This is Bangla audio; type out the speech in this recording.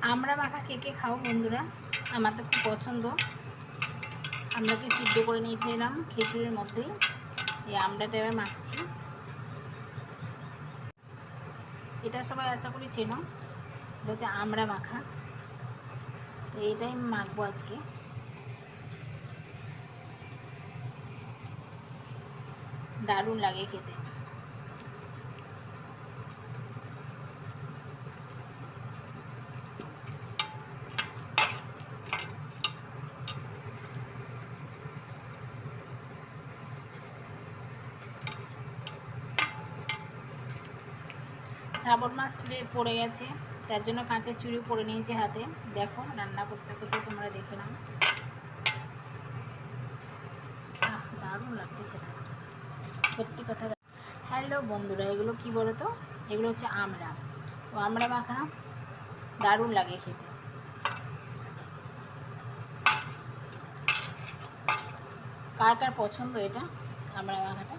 আমড়া মাখা কে কে খাও বন্ধুরা? আমার তো খুব পছন্দ। আমড়াকে সিদ্ধ করে নিয়েছিলাম খিচুড়ির মধ্যেই, এই আমড়াটা এবার মাখছি। এটা সবাই আশা করি চেনো, এটা হচ্ছে আমড়া মাখা। তো এইটাই মাখবো আজকে। দারুণ লাগে খেতে। শ্রাবণ মাস পড়ে গেছে, তার জন্য কাঁচের চুড়ি পরে নিয়েছি হাতে। দেখো রান্না করতে করতে তোমরা দেখে নাও। দারুণ লাগবে খেতে, সত্যি কথা। হ্যালো বন্ধুরা, এগুলো কি বলো তো? এগুলো হচ্ছে আমড়া। তো আমড়া মাখা দারুণ লাগে খেতে। কার কার পছন্দ এটা আমড়া মাখাটা?